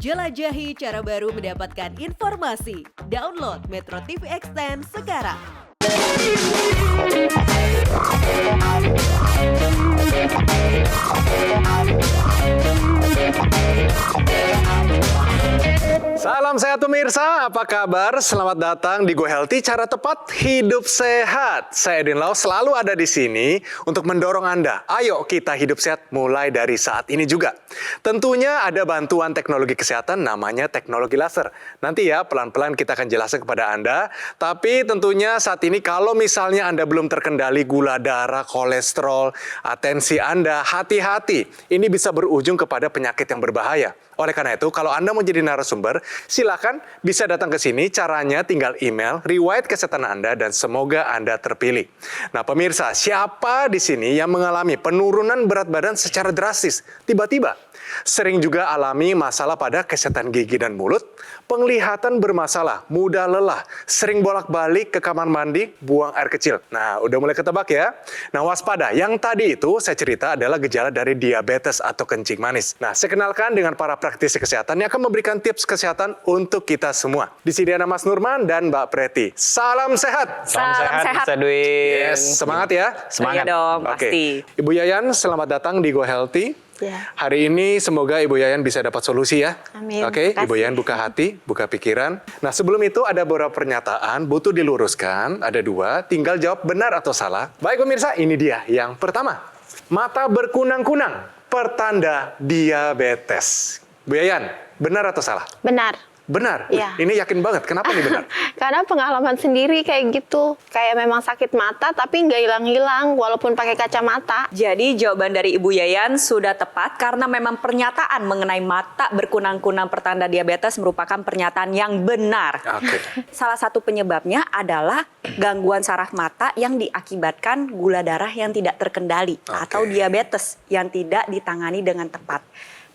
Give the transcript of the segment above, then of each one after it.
Jelajahi cara baru mendapatkan informasi. Download Metro TV Extend sekarang. Salam sehat pemirsa, apa kabar? Selamat datang di Go Healthy, cara tepat hidup sehat. Saya Edin Lau selalu ada di sini untuk mendorong Anda. Ayo kita hidup sehat mulai dari saat ini juga. Tentunya ada bantuan teknologi kesehatan namanya teknologi laser. Nanti ya pelan-pelan kita akan jelaskan kepada Anda. Tapi tentunya saat ini kalau misalnya Anda belum terkendali gula darah, kolesterol, atensi Anda, hati-hati. Ini bisa berujung kepada penyakit yang berbahaya. Oleh karena itu, kalau Anda mau jadi narasumber, silakan bisa datang ke sini. Caranya tinggal email riwayat kesehatan Anda dan semoga Anda terpilih. Nah, pemirsa, siapa di sini yang mengalami penurunan berat badan secara drastis? Tiba-tiba sering juga alami masalah pada kesehatan gigi dan mulut, penglihatan bermasalah, mudah lelah, sering bolak-balik ke kamar mandi, buang air kecil. Nah, udah mulai ketebak ya? Nah, waspada. Yang tadi itu saya cerita adalah gejala dari diabetes atau kencing manis. Nah, saya kenalkan dengan para praktisi kesehatan yang akan memberikan tips kesehatan untuk kita semua. Di sini ada Mas Nurman dan Mbak Preti. Salam sehat! Salam sehat, Mas Edwin. Yes, semangat ya? Semangat dong, Oke. pasti. Ibu Yayan, selamat datang di Go Healthy. Ya. Hari ini semoga Ibu Yayan bisa dapat solusi ya. Amin. Oke, Makasih. Ibu Yayan buka hati, buka pikiran. Nah, sebelum itu ada beberapa pernyataan, butuh diluruskan. Ada dua, tinggal jawab benar atau salah. Baik pemirsa, ini dia. Yang pertama, mata berkunang-kunang, pertanda diabetes. Bu Yayan, benar atau salah? Benar. Benar? Iya. Ini yakin banget. Kenapa nih benar? Karena pengalaman sendiri kayak gitu. Kayak memang sakit mata tapi nggak hilang-hilang walaupun pakai kacamata. Jadi jawaban dari Ibu Yayan sudah tepat karena memang pernyataan mengenai mata berkunang-kunang pertanda diabetes merupakan pernyataan yang benar. Oke. Salah satu penyebabnya adalah gangguan saraf mata yang diakibatkan gula darah yang tidak terkendali Oke. atau diabetes yang tidak ditangani dengan tepat.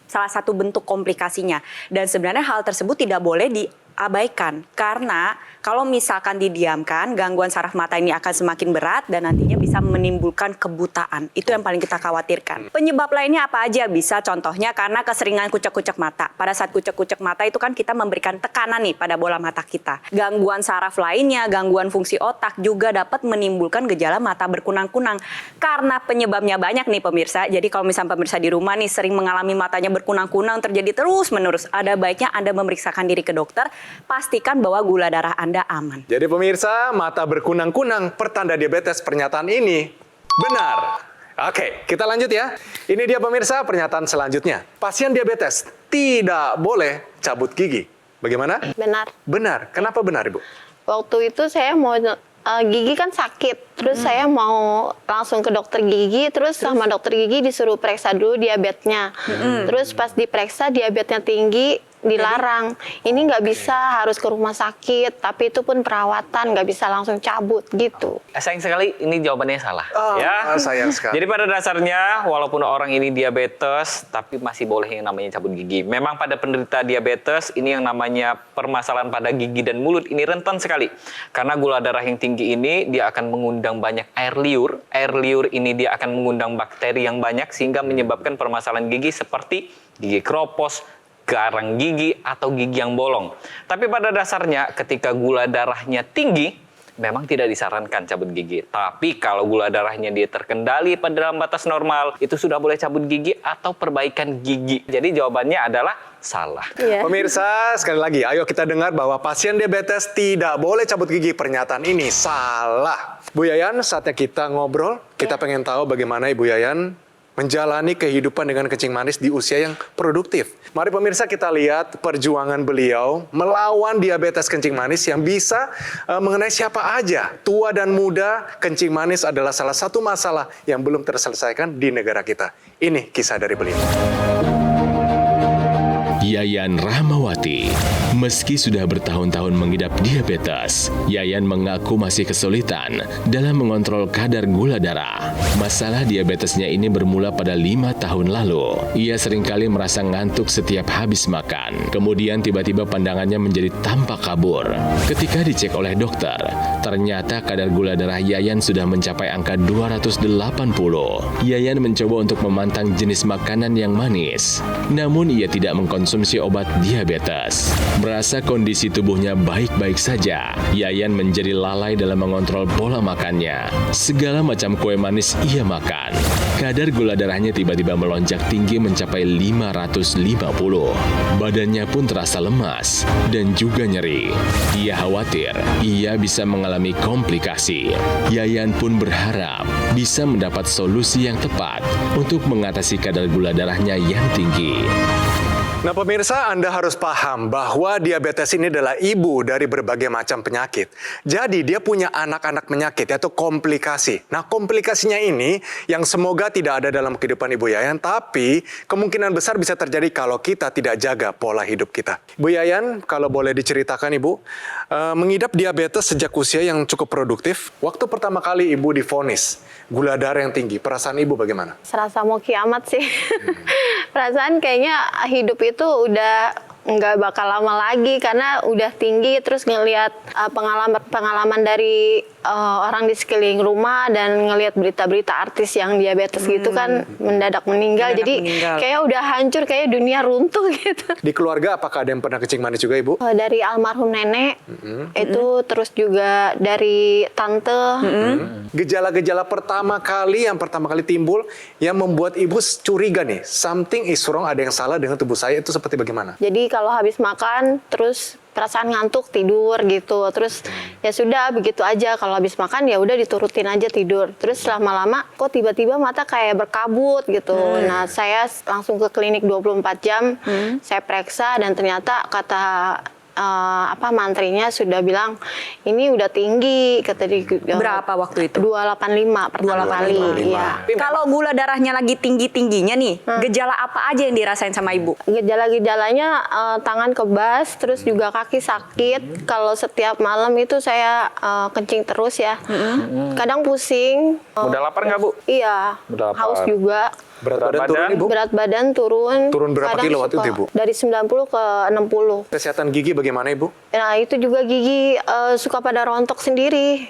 Salah satu bentuk komplikasinya. Dan sebenarnya hal tersebut tidak boleh diabaikan. Karena kalau misalkan didiamkan, gangguan saraf mata ini akan semakin berat dan nantinya bisa menimbulkan kebutaan. Itu yang paling kita khawatirkan. Penyebab lainnya apa aja? Bisa contohnya karena keseringan kucek-kucek mata. Pada saat kucek-kucek mata itu kan kita memberikan tekanan nih pada bola mata kita. Gangguan saraf lainnya, gangguan fungsi otak juga dapat menimbulkan gejala mata berkunang-kunang. Karena penyebabnya banyak nih pemirsa. Jadi kalau misalnya pemirsa di rumah nih sering mengalami matanya berkunang-kunang terjadi terus-menerus, ada baiknya Anda memeriksakan diri ke dokter, pastikan bahwa gula darah Anda aman. Jadi pemirsa, mata berkunang-kunang, pertanda diabetes, pernyataan ini benar. Oke, kita lanjut ya. Ini dia pemirsa, pernyataan selanjutnya. Pasien diabetes tidak boleh cabut gigi. Bagaimana? Benar. Benar. Kenapa benar, Ibu? Waktu itu saya mau gigi kan sakit. Terus saya mau langsung ke dokter gigi. Terus sama dokter gigi disuruh periksa dulu diabetesnya. Terus pas diperiksa diabetesnya tinggi, dilarang. Ini nggak bisa, harus ke rumah sakit. Tapi itu pun perawatan, nggak bisa langsung cabut gitu. Sayang sekali ini jawabannya salah. Ya, sayang sekali. Jadi pada dasarnya walaupun orang ini diabetes tapi masih boleh yang namanya cabut gigi. Memang pada penderita diabetes ini yang namanya permasalahan pada gigi dan mulut ini rentan sekali. Karena gula darah yang tinggi ini dia akan mengundang banyak air liur. Air liur ini dia akan mengundang bakteri yang banyak sehingga menyebabkan permasalahan gigi seperti gigi keropos, garang gigi atau gigi yang bolong. Tapi pada dasarnya ketika gula darahnya tinggi, memang tidak disarankan cabut gigi. Tapi kalau gula darahnya dia terkendali pada dalam batas normal, itu sudah boleh cabut gigi atau perbaikan gigi. Jadi jawabannya adalah salah. Iya. Pemirsa, sekali lagi, ayo kita dengar bahwa pasien diabetes tidak boleh cabut gigi. Pernyataan ini salah. Bu Yayan, saatnya kita ngobrol. Kita pengen tahu bagaimana Ibu Yayan menjalani kehidupan dengan kencing manis di usia yang produktif. Mari pemirsa kita lihat perjuangan beliau melawan diabetes kencing manis yang bisa mengenai siapa aja. Tua dan muda, kencing manis adalah salah satu masalah yang belum terselesaikan di negara kita. Ini kisah dari beliau. Yayan Rahmawati. Meski sudah bertahun-tahun mengidap diabetes, Yayan mengaku masih kesulitan dalam mengontrol kadar gula darah. Masalah diabetesnya ini bermula pada 5 tahun lalu. Ia seringkali merasa ngantuk setiap habis makan. Kemudian tiba-tiba pandangannya menjadi tampak kabur. Ketika dicek oleh dokter, ternyata kadar gula darah Yayan sudah mencapai angka 280. Yayan mencoba untuk memantang jenis makanan yang manis. Namun ia tidak mengkonsumsi mengkonsumsi obat diabetes. Merasa kondisi tubuhnya baik-baik saja, Yayan menjadi lalai dalam mengontrol pola makannya. Segala macam kue manis ia makan. Kadar gula darahnya tiba-tiba melonjak tinggi mencapai 550. Badannya pun terasa lemas dan juga nyeri. Ia khawatir ia bisa mengalami komplikasi. Yayan pun berharap bisa mendapat solusi yang tepat untuk mengatasi kadar gula darahnya yang tinggi. Nah pemirsa, Anda harus paham bahwa diabetes ini adalah ibu dari berbagai macam penyakit. Jadi dia punya anak-anak penyakit, yaitu komplikasi. Nah komplikasinya ini yang semoga tidak ada dalam kehidupan Ibu Yayan, tapi kemungkinan besar bisa terjadi kalau kita tidak jaga pola hidup kita. Bu Yayan, kalau boleh diceritakan Ibu, mengidap diabetes sejak usia yang cukup produktif, waktu pertama kali Ibu divonis gula darah yang tinggi, perasaan Ibu bagaimana? Serasa mau kiamat sih. Perasaan kayaknya hidup itu udah nggak bakal lama lagi karena udah tinggi, terus ngelihat pengalaman dari orang di sekeliling rumah dan ngelihat berita-berita artis yang diabetes gitu kan mendadak meninggal. Jadi kayak udah hancur, kayak dunia runtuh gitu. Di keluarga apakah ada yang pernah kencing manis juga Ibu? Dari almarhum nenek itu, terus juga dari tante. Gejala-gejala pertama kali timbul yang membuat Ibu curiga nih, something is wrong, ada yang salah dengan tubuh saya, itu seperti bagaimana? Jadi kalau habis makan terus perasaan ngantuk, tidur gitu. Terus ya sudah begitu aja, kalau habis makan ya udah diturutin aja tidur. Terus lama-lama kok tiba-tiba mata kayak berkabut gitu. Nah, saya langsung ke klinik 24 jam. Saya periksa dan ternyata kata mantrinya sudah bilang ini udah tinggi, kata di Berapa waktu itu? 285 pertama kali. Iya. Kalau gula darahnya lagi tinggi-tingginya nih, gejala apa aja yang dirasain sama Ibu? Gejala-gejalanya tangan kebas, terus juga kaki sakit. Kalau setiap malam itu saya kencing terus ya. Kadang pusing. Udah lapar nggak Bu? Iya. Udah lapar. Haus juga. Berat badan turun Ibu? Berat badan turun. Turun berapa Kadang kilo waktu suka itu, Ibu? Dari 90 ke 60. Kesehatan gigi bagaimana Ibu? Nah, itu juga gigi suka pada rontok sendiri.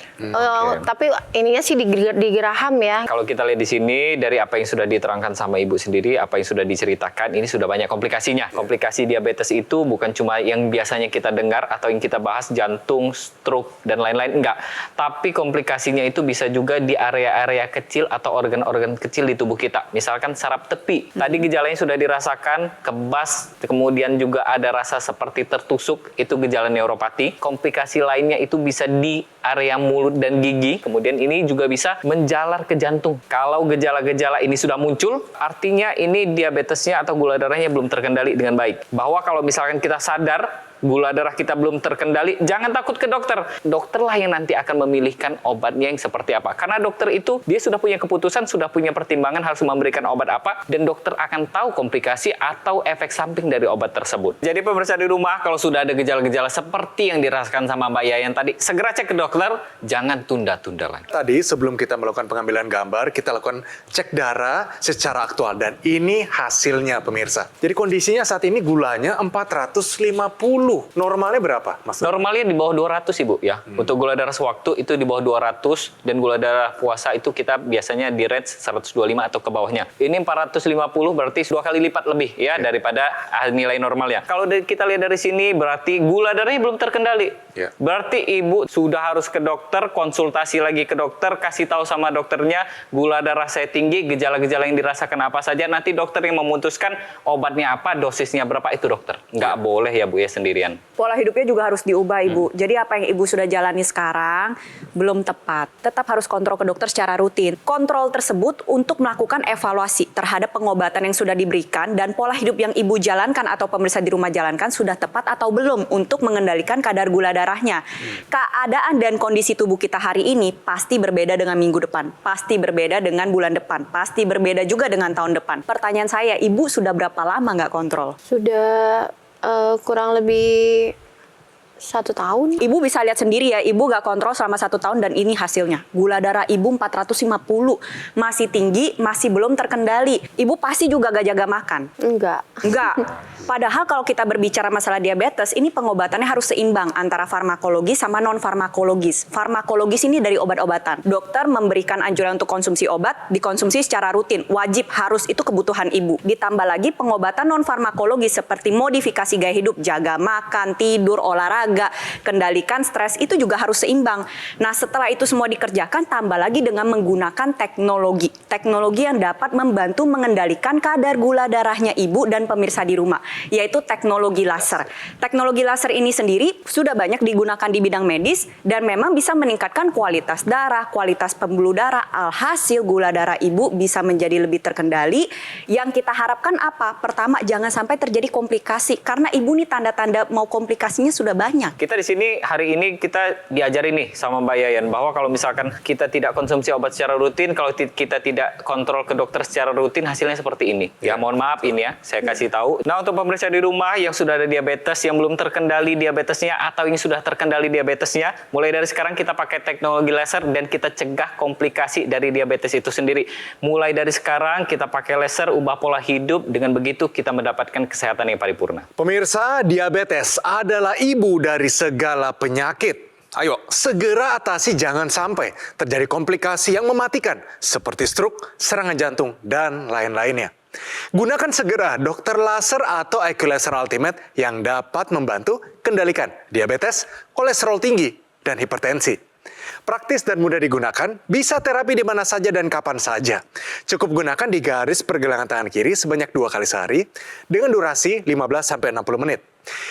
Tapi ininya sih digeraham ya. Kalau kita lihat di sini dari apa yang sudah diterangkan sama Ibu sendiri, apa yang sudah diceritakan, ini sudah banyak komplikasinya. Komplikasi diabetes itu bukan cuma yang biasanya kita dengar atau yang kita bahas, jantung, stroke, dan lain-lain, enggak. Tapi komplikasinya itu bisa juga di area-area kecil atau organ-organ kecil di tubuh kita. Misalkan saraf tepi. Tadi gejalanya sudah dirasakan, kebas, kemudian juga ada rasa seperti tertusuk, itu gejala neuropati. Komplikasi lainnya itu bisa di area mulut dan gigi. Kemudian ini juga bisa menjalar ke jantung. Kalau gejala-gejala ini sudah muncul, artinya ini diabetesnya atau gula darahnya belum terkendali dengan baik. Bahwa kalau misalkan kita sadar gula darah kita belum terkendali, jangan takut ke dokter. Dokterlah yang nanti akan memilihkan obatnya yang seperti apa. Karena dokter itu, dia sudah punya keputusan, sudah punya pertimbangan harus memberikan obat apa, dan dokter akan tahu komplikasi atau efek samping dari obat tersebut. Jadi pemirsa di rumah, kalau sudah ada gejala-gejala seperti yang dirasakan sama Mbak Yayan tadi, segera cek ke dokter, jangan tunda-tunda lagi. Tadi sebelum kita melakukan pengambilan gambar, kita lakukan cek darah secara aktual. Dan ini hasilnya pemirsa. Jadi kondisinya saat ini gulanya 450. Normalnya berapa, Mas? Normalnya di bawah 200, Ibu, ya. Untuk gula darah sewaktu itu di bawah 200, dan gula darah puasa itu kita biasanya di range 125 atau ke bawahnya. Ini 450 berarti 2 kali lipat lebih ya daripada nilai normalnya. Kalau kita lihat dari sini berarti gula darahnya belum terkendali. Berarti Ibu sudah harus ke dokter, konsultasi lagi ke dokter, kasih tahu sama dokternya gula darah saya tinggi, gejala-gejala yang dirasakan apa saja. Nanti dokter yang memutuskan obatnya apa, dosisnya berapa, itu dokter. Nggak boleh ya Bu ya sendirian. Pola hidupnya juga harus diubah Ibu. Jadi apa yang Ibu sudah jalani sekarang belum tepat. Tetap harus kontrol ke dokter secara rutin. Kontrol tersebut untuk melakukan evaluasi terhadap pengobatan yang sudah diberikan dan pola hidup yang Ibu jalankan atau pemirsa di rumah jalankan sudah tepat atau belum untuk mengendalikan kadar gula darahnya. Keadaan dan kondisi tubuh kita hari ini pasti berbeda dengan minggu depan. Pasti berbeda dengan bulan depan. Pasti berbeda juga dengan tahun depan. Pertanyaan saya, Ibu sudah berapa lama nggak kontrol? Sudah kurang lebih 1 tahun. Ibu bisa lihat sendiri ya, ibu gak kontrol selama 1 tahun dan ini hasilnya. Gula darah ibu 450, masih tinggi, masih belum terkendali. Ibu pasti juga gak jaga makan. Enggak. Enggak. Padahal kalau kita berbicara masalah diabetes, ini pengobatannya harus seimbang antara farmakologis sama non-farmakologis. Farmakologis ini dari obat-obatan. Dokter memberikan anjuran untuk konsumsi obat, dikonsumsi secara rutin. Wajib, harus, itu kebutuhan ibu. Ditambah lagi pengobatan non-farmakologis seperti modifikasi gaya hidup, jaga makan, tidur, olahraga, kendalikan stres, itu juga harus seimbang. Nah, setelah itu semua dikerjakan, tambah lagi dengan menggunakan teknologi. Teknologi yang dapat membantu mengendalikan kadar gula darahnya ibu dan pemirsa di rumah, yaitu teknologi laser. Teknologi laser ini sendiri sudah banyak digunakan di bidang medis dan memang bisa meningkatkan kualitas darah, kualitas pembuluh darah, alhasil gula darah ibu bisa menjadi lebih terkendali. Yang kita harapkan apa? Pertama, jangan sampai terjadi komplikasi, karena ibu nih tanda-tanda mau komplikasinya sudah banyak. Kita di sini hari ini kita diajari nih sama Mbak Yayan bahwa kalau misalkan kita tidak konsumsi obat secara rutin, kalau kita tidak kontrol ke dokter secara rutin, hasilnya seperti ini. Ya, mohon maaf ini ya, saya kasih tahu. Nah, untuk pemirsa di rumah yang sudah ada diabetes, yang belum terkendali diabetesnya atau ini sudah terkendali diabetesnya, mulai dari sekarang kita pakai teknologi laser dan kita cegah komplikasi dari diabetes itu sendiri. Mulai dari sekarang kita pakai laser, ubah pola hidup, dengan begitu kita mendapatkan kesehatan yang paripurna. Pemirsa, diabetes adalah ibu dari segala penyakit. Ayo, segera atasi jangan sampai terjadi komplikasi yang mematikan seperti stroke, serangan jantung, dan lain-lainnya. Gunakan segera dokter laser atau IQ Laser Ultimate yang dapat membantu kendalikan diabetes, kolesterol tinggi, dan hipertensi. Praktis dan mudah digunakan, bisa terapi di mana saja dan kapan saja. Cukup gunakan di garis pergelangan tangan kiri sebanyak 2 kali sehari dengan durasi 15-60 menit.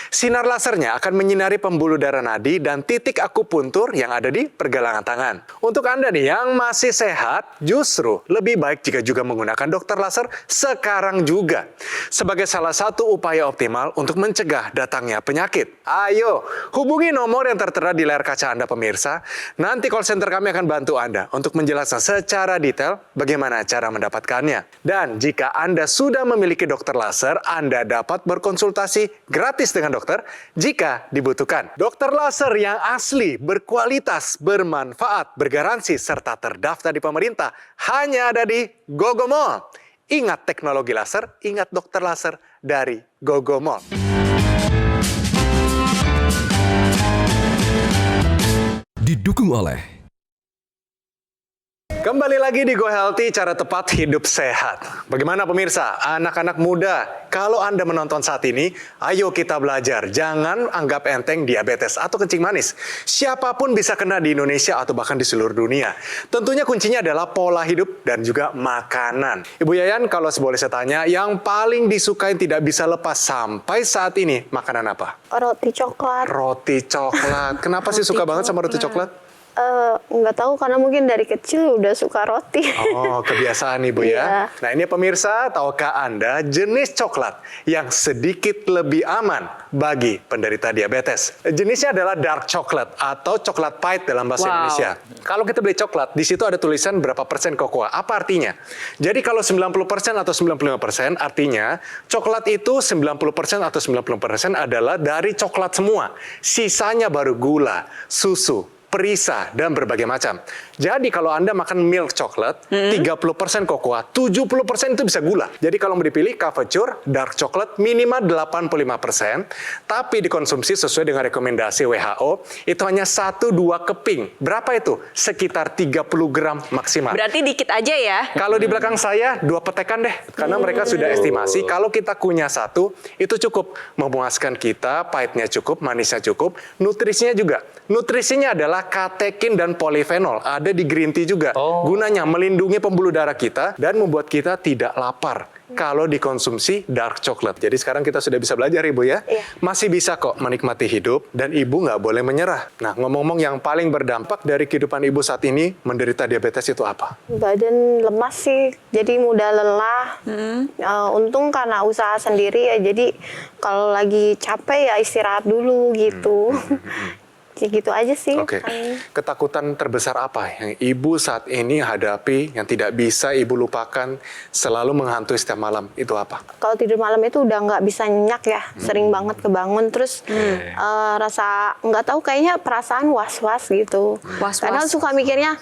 Sinar lasernya akan menyinari pembuluh darah nadi dan titik akupuntur yang ada di pergelangan tangan. Untuk Anda nih yang masih sehat, justru lebih baik jika juga menggunakan dokter laser sekarang juga. Sebagai salah satu upaya optimal untuk mencegah datangnya penyakit. Ayo, hubungi nomor yang tertera di layar kaca Anda pemirsa. Nanti call center kami akan bantu Anda untuk menjelaskan secara detail bagaimana cara mendapatkannya. Dan jika Anda sudah memiliki dokter laser, Anda dapat berkonsultasi gratis dengan dokter jika dibutuhkan. Dokter laser yang asli, berkualitas, bermanfaat, bergaransi, serta terdaftar di pemerintah hanya ada di GoGo Mall. Ingat teknologi laser, ingat dokter laser dari GoGo Mall. Didukung oleh Kembali lagi di Go Healthy, cara tepat hidup sehat. Bagaimana pemirsa, anak-anak muda, kalau Anda menonton saat ini, ayo kita belajar. Jangan anggap enteng diabetes atau kencing manis. Siapapun bisa kena di Indonesia atau bahkan di seluruh dunia. Tentunya kuncinya adalah pola hidup dan juga makanan. Ibu Yayan, kalau boleh saya tanya, yang paling disukai tidak bisa lepas sampai saat ini, makanan apa? Roti coklat. Roti coklat. Kenapa sih suka banget sama roti coklat? Nggak tahu, karena mungkin dari kecil udah suka roti. Oh, kebiasaan Ibu ya. Iya. Nah, ini pemirsa, tahukah Anda jenis coklat yang sedikit lebih aman bagi penderita diabetes? Jenisnya adalah dark chocolate atau coklat pahit dalam bahasa Indonesia. Kalau kita beli coklat, di situ ada tulisan berapa persen kokoa. Apa artinya? Jadi kalau 90% atau 95%, artinya coklat itu 90% atau 90% adalah dari coklat semua. Sisanya baru gula, susu, perisa, dan berbagai macam. Jadi kalau Anda makan milk chocolate, 30% kokoa, 70% itu bisa gula. Jadi kalau mau dipilih Caveture, dark chocolate minimal 85%, tapi dikonsumsi sesuai dengan rekomendasi WHO, itu hanya 1-2 keping. Berapa itu? Sekitar 30 gram maksimal. Berarti dikit aja ya. Kalau di belakang saya, 2 petekan deh. Karena mereka sudah estimasi, kalau kita kunyah 1, itu cukup memuaskan kita, pahitnya cukup, manisnya cukup, nutrisinya juga. Nutrisinya adalah katekin dan polifenol. Ada di green tea juga. Gunanya melindungi pembuluh darah kita dan membuat kita tidak lapar kalau dikonsumsi dark chocolate. Jadi sekarang kita sudah bisa belajar Ibu ya. Iya. Masih bisa kok menikmati hidup dan Ibu nggak boleh menyerah. Nah, ngomong-ngomong yang paling berdampak dari kehidupan Ibu saat ini menderita diabetes itu apa? Badan lemas sih, jadi mudah lelah. Untung karena usaha sendiri ya, jadi kalau lagi capek ya istirahat dulu gitu. Ya gitu aja sih. Oke. paling. Ketakutan terbesar apa yang ibu saat ini hadapi, yang tidak bisa ibu lupakan, selalu menghantui setiap malam? Itu apa? Kalau tidur malam itu udah nggak bisa nyenyak ya, sering banget kebangun, terus rasa nggak tahu, kayaknya perasaan was-was gitu. Was-was. Kadang suka mikirnya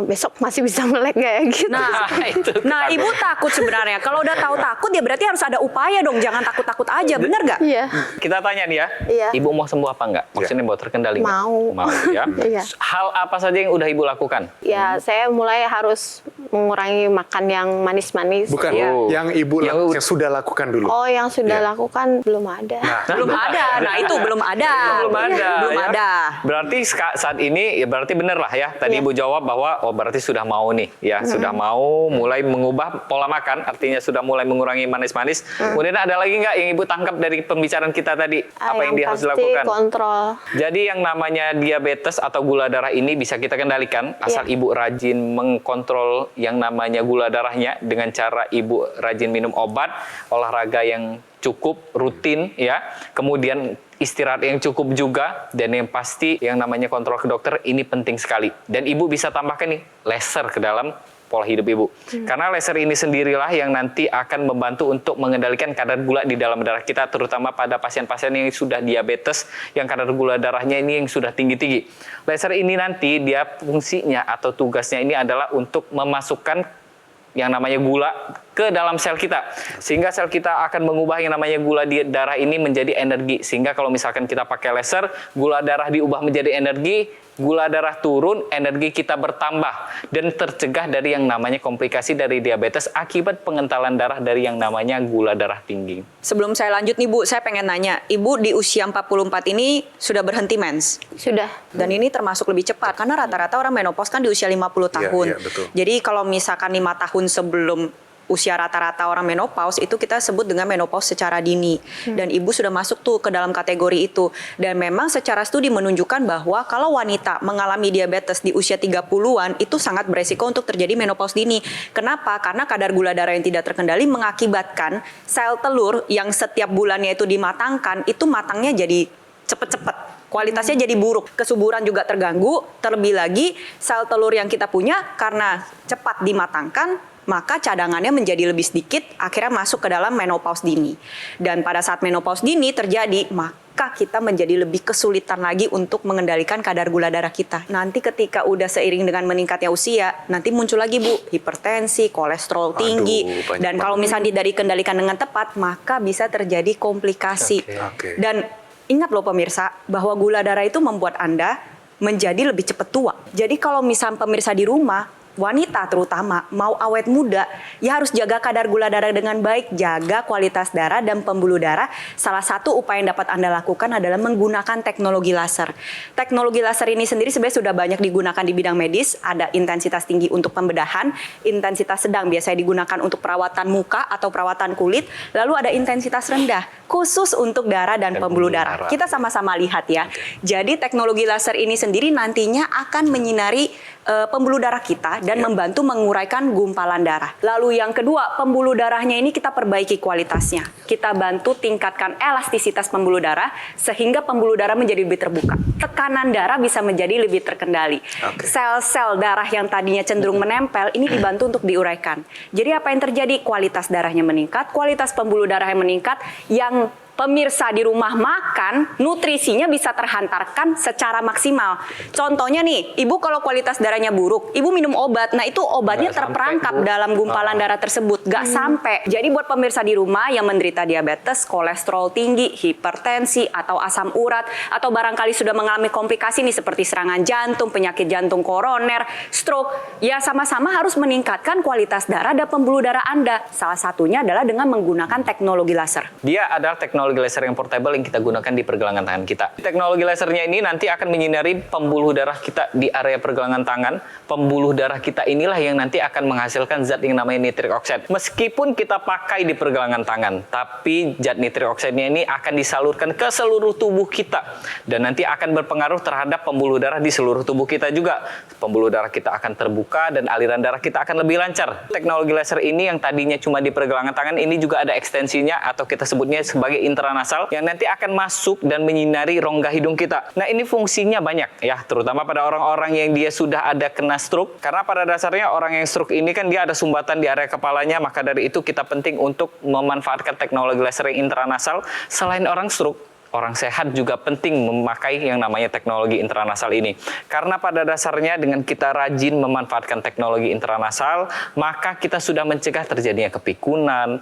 besok masih bisa melek nggak ya gitu. Nah, ibu takut sebenarnya. Kalau udah tahu takut ya berarti harus ada upaya dong. Jangan takut-takut aja, bener nggak? Iya. Kita tanya nih ya, Iya. ibu mau sembuh apa enggak? Maksudnya mau terkendali nggak? Mau. Mau ya. Iya. Hal apa saja yang udah ibu lakukan? Ya, saya mulai harus mengurangi makan yang manis-manis. Bukan, Iya. yang ibu Yang- yang sudah lakukan dulu. Oh, yang sudah Iya. lakukan belum ada. Belum ada. Nah, itu belum ada. Belum ada. Belum ya. ada. Berarti saat ini ya berarti bener lah ya. Tadi Iya. ibu jawab bahwa oh berarti sudah mau nih ya, sudah mau mulai mengubah pola makan, artinya sudah mulai mengurangi manis-manis. Kemudian ada lagi nggak yang ibu tangkap dari pembicaraan kita tadi? Apa yang dia harus pasti lakukan? kontrol. Jadi yang namanya diabetes atau gula darah ini bisa kita kendalikan asal Iya. ibu rajin mengkontrol yang namanya gula darahnya dengan cara ibu rajin minum obat, olahraga yang cukup rutin ya, kemudian istirahat yang cukup juga, dan yang pasti yang namanya kontrol ke dokter ini penting sekali. Dan ibu bisa tambahkan nih laser ke dalam pola hidup ibu. Karena laser ini sendirilah yang nanti akan membantu untuk mengendalikan kadar gula di dalam darah kita, terutama pada pasien-pasien yang sudah diabetes, yang kadar gula darahnya ini yang sudah tinggi-tinggi. Laser ini nanti dia fungsinya atau tugasnya ini adalah untuk memasukkan yang namanya gula ke dalam sel kita, sehingga sel kita akan mengubah yang namanya gula di darah ini menjadi energi, sehingga kalau misalkan kita pakai laser, gula darah diubah menjadi energi, gula darah turun, energi kita bertambah, dan tercegah dari yang namanya komplikasi dari diabetes akibat pengentalan darah dari yang namanya gula darah tinggi. Sebelum saya lanjut nih Bu, saya pengen nanya. Ibu di usia 44 ini sudah berhenti mens? Sudah. Dan ini termasuk lebih cepat karena rata-rata orang menopause kan di usia 50 tahun. iya, betul. Jadi kalau misalkan 5 tahun sebelum usia rata-rata orang menopause itu kita sebut dengan menopause secara dini. Dan ibu sudah masuk tuh ke dalam kategori itu. Dan memang secara studi menunjukkan bahwa kalau wanita mengalami diabetes di usia 30-an itu sangat beresiko untuk terjadi menopause dini. Kenapa? Karena kadar gula darah yang tidak terkendali mengakibatkan sel telur yang setiap bulannya itu dimatangkan, itu matangnya jadi cepet-cepet. Kualitasnya jadi buruk, kesuburan juga terganggu, terlebih lagi sel telur yang kita punya karena cepat dimatangkan, maka cadangannya menjadi lebih sedikit, akhirnya masuk ke dalam menopause dini. Dan pada saat menopause dini terjadi, maka kita menjadi lebih kesulitan lagi untuk mengendalikan kadar gula darah kita. Nanti ketika udah seiring dengan meningkatnya usia, nanti muncul lagi Bu, hipertensi, kolesterol tinggi, banyak dan kalau misalnya tidak dikendalikan dengan tepat, maka bisa terjadi komplikasi. Oke. Dan ingat loh pemirsa, bahwa gula darah itu membuat Anda menjadi lebih cepat tua. Jadi kalau misalnya pemirsa di rumah, wanita terutama mau awet muda, ya harus jaga kadar gula darah dengan baik, jaga kualitas darah dan pembuluh darah. Salah satu upaya yang dapat Anda lakukan adalah menggunakan teknologi laser. Teknologi laser ini sendiri sebenarnya sudah banyak digunakan di bidang medis. Ada intensitas tinggi untuk pembedahan, intensitas sedang biasanya digunakan untuk perawatan muka atau perawatan kulit, lalu ada intensitas rendah khusus untuk darah dan pembuluh darah. Kita sama-sama lihat ya. Jadi teknologi laser ini sendiri nantinya akan menyinari pembuluh darah kita dan membantu menguraikan gumpalan darah. Lalu yang kedua, pembuluh darahnya ini kita perbaiki kualitasnya. Kita bantu tingkatkan elastisitas pembuluh darah sehingga pembuluh darah menjadi lebih terbuka. Tekanan darah bisa menjadi lebih terkendali. Sel-sel darah yang tadinya cenderung menempel ini dibantu untuk diuraikan. Jadi apa yang terjadi? Kualitas darahnya meningkat, kualitas pembuluh darah yang meningkat, yang pemirsa di rumah makan, nutrisinya bisa terhantarkan secara maksimal. Contohnya nih, ibu kalau kualitas darahnya buruk, ibu minum obat, nah itu obatnya Nggak terperangkap sampai, Bu. dalam gumpalan darah tersebut, gak sampai. Jadi buat pemirsa di rumah yang menderita diabetes, kolesterol tinggi, hipertensi, atau asam urat, atau barangkali sudah mengalami komplikasi nih seperti serangan jantung, penyakit jantung koroner, stroke, ya sama-sama harus meningkatkan kualitas darah dan pembuluh darah Anda. Salah satunya adalah dengan menggunakan teknologi laser. Dia adalah teknologi laser yang portable yang kita gunakan di pergelangan tangan kita. Teknologi lasernya ini nanti akan menyinari pembuluh darah kita di area pergelangan tangan. Pembuluh darah kita inilah yang nanti akan menghasilkan zat yang namanya nitric oxide. Meskipun kita pakai di pergelangan tangan, tapi zat nitric oxide-nya ini akan disalurkan ke seluruh tubuh kita. Dan nanti akan berpengaruh terhadap pembuluh darah di seluruh tubuh kita juga. Pembuluh darah kita akan terbuka dan aliran darah kita akan lebih lancar. Teknologi laser ini yang tadinya cuma di pergelangan tangan, ini juga ada ekstensinya atau kita sebutnya sebagai intranasal yang nanti akan masuk dan menyinari rongga hidung kita. Nah, ini fungsinya banyak ya, terutama pada orang-orang yang dia sudah ada kena stroke. Karena pada dasarnya orang yang stroke ini kan dia ada sumbatan di area kepalanya, maka dari itu kita penting untuk memanfaatkan teknologi laser yang intranasal. Selain orang stroke, orang sehat juga penting memakai yang namanya teknologi intranasal ini. Karena pada dasarnya dengan kita rajin memanfaatkan teknologi intranasal, maka kita sudah mencegah terjadinya kepikunan,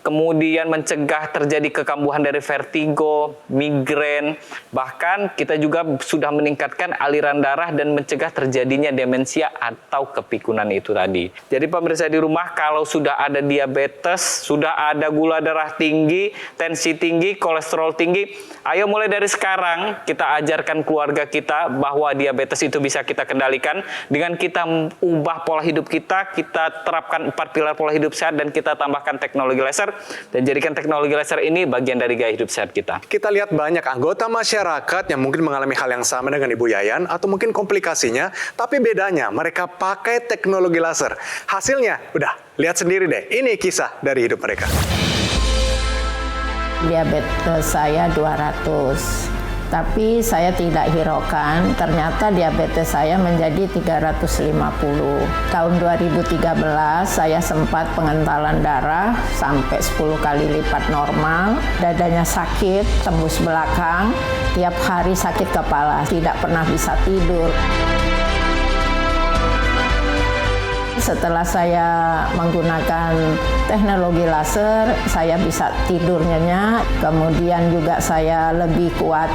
kemudian mencegah terjadi kekambuhan dari vertigo, migrain, bahkan kita juga sudah meningkatkan aliran darah dan mencegah terjadinya demensia atau kepikunan itu tadi. Jadi pemirsa di rumah, kalau sudah ada diabetes, sudah ada gula darah tinggi, tensi tinggi, kolesterol tinggi, ayo mulai dari sekarang kita ajarkan keluarga kita bahwa diabetes itu bisa kita kendalikan dengan kita ubah pola hidup kita terapkan 4 pilar pola hidup sehat dan kita tambahkan teknologi laser dan jadikan teknologi laser ini bagian dari gaya hidup sehat kita. Kita lihat banyak anggota masyarakat yang mungkin mengalami hal yang sama dengan Ibu Yayan atau mungkin komplikasinya, tapi bedanya mereka pakai teknologi laser. Hasilnya, udah lihat sendiri deh. Ini kisah dari hidup mereka. Diabetes saya 200, tapi saya tidak hiraukan. Ternyata diabetes saya menjadi 350. Tahun 2013 saya sempat pengentalan darah sampai 10 kali lipat normal. Dadanya sakit, tembus belakang, tiap hari sakit kepala, tidak pernah bisa tidur. Setelah saya menggunakan teknologi laser, saya bisa tidur nyenyak, kemudian juga saya lebih kuat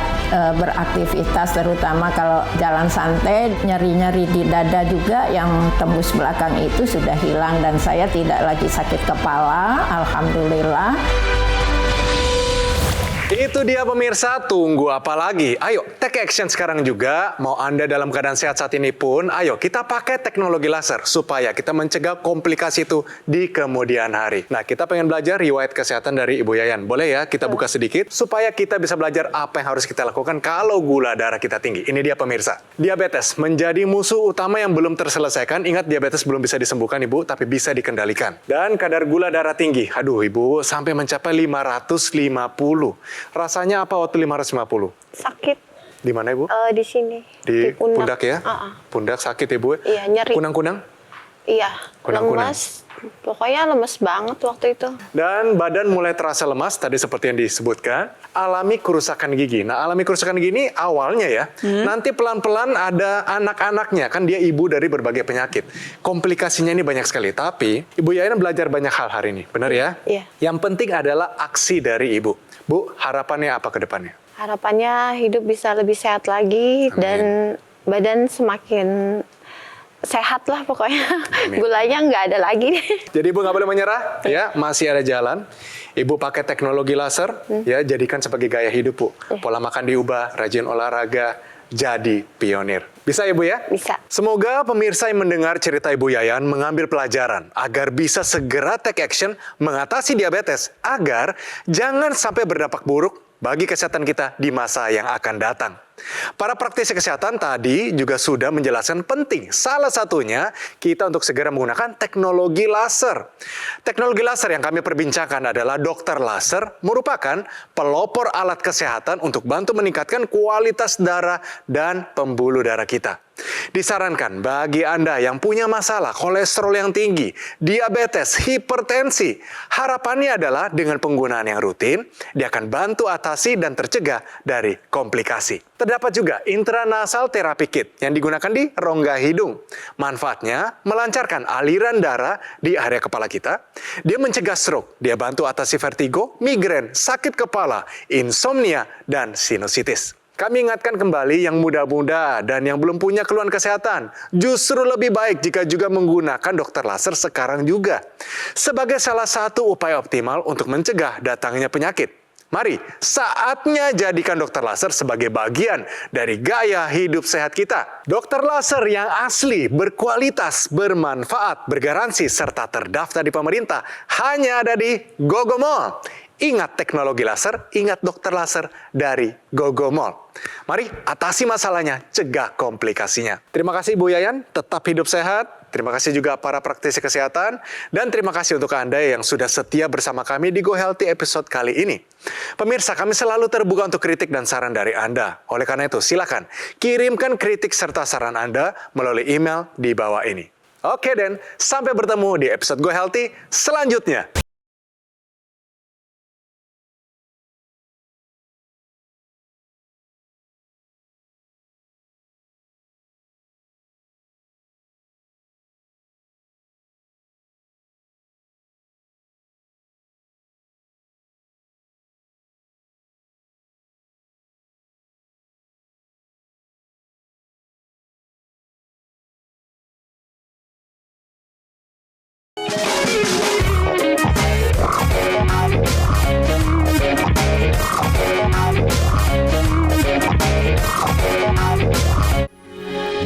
beraktivitas, terutama kalau jalan santai. Nyeri-nyeri di dada juga yang tembus belakang itu sudah hilang dan saya tidak lagi sakit kepala, alhamdulillah. Itu dia pemirsa, tunggu apa lagi? Ayo, take action sekarang juga. Mau Anda dalam keadaan sehat saat ini pun, ayo kita pakai teknologi laser supaya kita mencegah komplikasi itu di kemudian hari. Nah, kita pengen belajar riwayat kesehatan dari Ibu Yayan. Boleh ya kita buka sedikit supaya kita bisa belajar apa yang harus kita lakukan kalau gula darah kita tinggi. Ini dia pemirsa. Diabetes menjadi musuh utama yang belum terselesaikan. Ingat, diabetes belum bisa disembuhkan Ibu, tapi bisa dikendalikan. Dan kadar gula darah tinggi, aduh Ibu, sampai mencapai 550. Rasanya apa waktu 550? Sakit. Di mana Ibu? Di sini. Di pundak ya? Pundak sakit Ibu? Iya, nyeri. Kunang-kunang? Iya, Kunang-kunang. lemas. Pokoknya lemas banget waktu itu. Dan badan mulai terasa lemas, tadi seperti yang disebutkan. Alami kerusakan gigi. Nah, alami kerusakan gigi ini awalnya ya, nanti pelan-pelan ada anak-anaknya. Kan dia ibu dari berbagai penyakit. Komplikasinya ini banyak sekali. Tapi, Ibu Yayan belajar banyak hal hari ini. Benar ya? Iya. Yang penting adalah aksi dari Ibu. Bu, harapannya apa ke depannya? Harapannya hidup bisa lebih sehat lagi. Amin. Dan badan semakin sehat lah pokoknya. Amin. Gulanya nggak ada lagi. Jadi Ibu nggak boleh menyerah, ya, masih ada jalan. Ibu pakai teknologi laser, ya, jadikan sebagai gaya hidup, Bu. Pola makan diubah, rajin olahraga, jadi pionir. Bisa ya, Bu ya? Bisa. Semoga pemirsa yang mendengar cerita Ibu Yayan mengambil pelajaran agar bisa segera take action mengatasi diabetes, agar jangan sampai berdampak buruk bagi kesehatan kita di masa yang akan datang. Para praktisi kesehatan tadi juga sudah menjelaskan penting. Salah satunya kita untuk segera menggunakan teknologi laser. Teknologi laser yang kami perbincangkan adalah dokter laser, merupakan pelopor alat kesehatan untuk bantu meningkatkan kualitas darah dan pembuluh darah kita. Disarankan bagi Anda yang punya masalah kolesterol yang tinggi, diabetes, hipertensi, harapannya adalah dengan penggunaan yang rutin, dia akan bantu atasi dan tercegah dari komplikasi. Terdapat juga intranasal therapy kit yang digunakan di rongga hidung. Manfaatnya melancarkan aliran darah di area kepala kita. Dia mencegah stroke, dia bantu atasi vertigo, migrain, sakit kepala, insomnia, dan sinusitis. Kami ingatkan kembali yang muda-muda dan yang belum punya keluhan kesehatan, justru lebih baik jika juga menggunakan dokter laser sekarang juga. Sebagai salah satu upaya optimal untuk mencegah datangnya penyakit. Mari, saatnya jadikan dokter laser sebagai bagian dari gaya hidup sehat kita. Dokter laser yang asli, berkualitas, bermanfaat, bergaransi, serta terdaftar di pemerintah hanya ada di Gogo Mall. Ingat teknologi laser, ingat dokter laser dari Gogomol. Mari atasi masalahnya, cegah komplikasinya. Terima kasih Bu Yayan, tetap hidup sehat. Terima kasih juga para praktisi kesehatan. Dan terima kasih untuk Anda yang sudah setia bersama kami di Go Healthy episode kali ini. Pemirsa, kami selalu terbuka untuk kritik dan saran dari Anda. Oleh karena itu, silakan kirimkan kritik serta saran Anda melalui email di bawah ini. Oke Den, sampai bertemu di episode Go Healthy selanjutnya.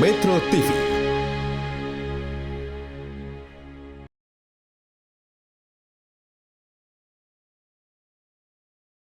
Metro TV